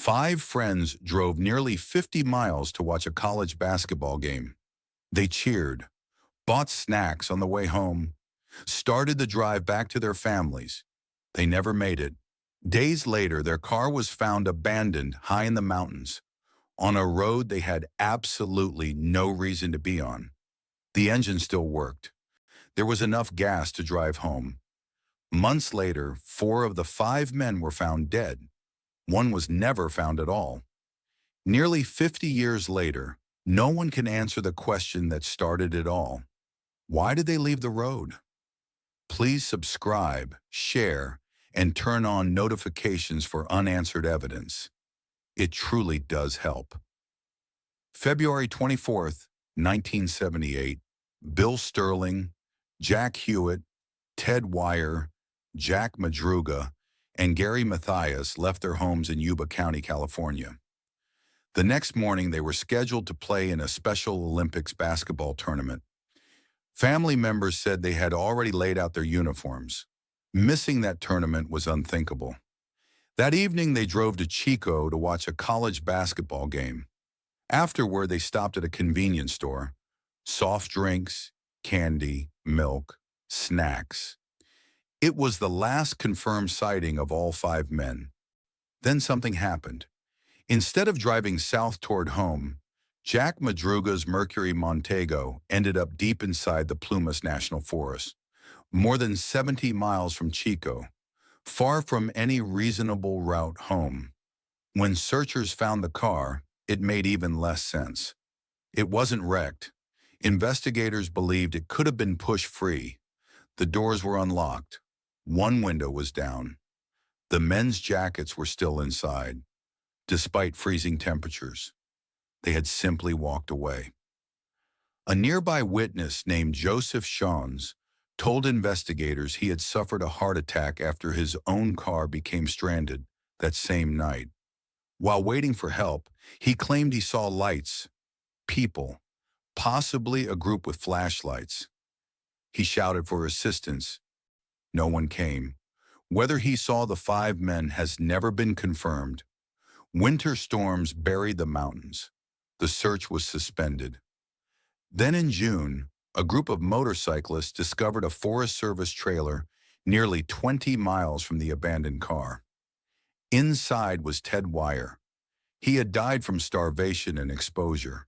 Five friends drove nearly 50 miles to watch a college basketball game. They cheered, bought snacks on the way home, started the drive back to their families. They never made it. Days later, their car was found abandoned high in the mountains, on a road they had absolutely no reason to be on. The engine still worked. There was enough gas to drive home. Months later, four of the five men were found dead. One was never found at all. Nearly 50 years later, no one can answer the question that started it all. Why did they leave the road? Please subscribe, share, and turn on notifications for unanswered evidence. It truly does help. February 24th, 1978, Bill Sterling, Jack Hewitt, Ted Wire, Jack Madruga, and Gary Mathias left their homes in Yuba County, California. The next morning, they were scheduled to play in a Special Olympics basketball tournament. Family members said they had already laid out their uniforms. Missing that tournament was unthinkable. That evening, they drove to Chico to watch a college basketball game. Afterward, they stopped at a convenience store. Soft drinks, candy, milk, snacks. It was the last confirmed sighting of all five men. Then something happened. Instead of driving south toward home, Jack Madruga's Mercury Montego ended up deep inside the Plumas National Forest, more than 70 miles from Chico, far from any reasonable route home. When searchers found the car, it made even less sense. It wasn't wrecked. Investigators believed it could have been pushed free. The doors were unlocked. One window was down. The men's jackets were still inside, despite freezing temperatures. They had simply walked away. A nearby witness named Joseph Shawns told investigators he had suffered a heart attack after his own car became stranded that same night. While waiting for help, he claimed he saw lights, people, possibly a group with flashlights. He shouted for assistance. No one came. Whether he saw the five men has never been confirmed. Winter storms buried the mountains. The search was suspended. Then in June, a group of motorcyclists discovered a Forest Service trailer nearly 20 miles from the abandoned car. Inside was Ted Wire. He had died from starvation and exposure,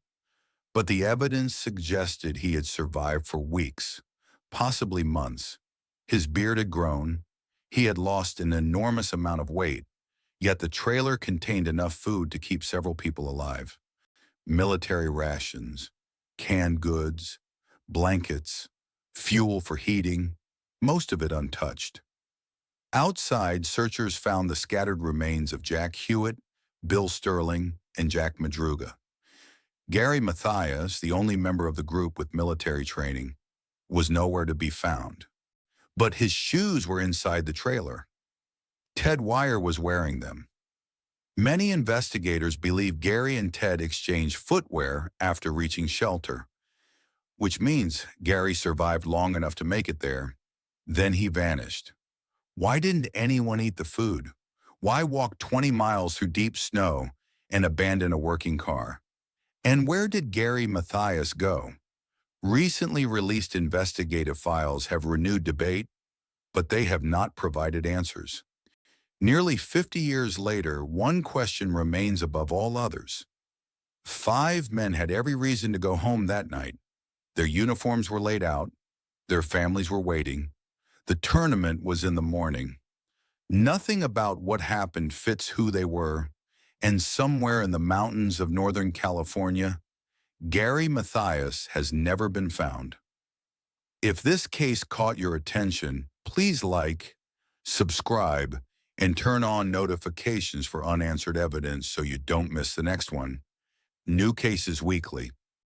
but the evidence suggested he had survived for weeks, possibly months. His beard had grown. He had lost an enormous amount of weight, yet the trailer contained enough food to keep several people alive. Military rations, canned goods, blankets, fuel for heating, most of it untouched. Outside, searchers found the scattered remains of Jack Hewitt, Bill Sterling, and Jack Madruga. Gary Mathias, the only member of the group with military training, was nowhere to be found. But his shoes were inside the trailer. Ted Wire was wearing them. Many investigators believe Gary and Ted exchanged footwear after reaching shelter, which means Gary survived long enough to make it there. Then he vanished. Why didn't anyone eat the food? Why walk 20 miles through deep snow and abandon a working car? And where did Gary Mathias go? Recently released investigative files have renewed debate, but they have not provided answers. Nearly 50 years later, one question remains above all others. Five men had every reason to go home that night. Their uniforms were laid out. Their families were waiting. The tournament was in the morning. Nothing about what happened fits who they were, and somewhere in the mountains of Northern California, Gary Mathias has never been found. If this case caught your attention, please like, subscribe, and turn on notifications for unanswered evidence so you don't miss the next one. New cases weekly.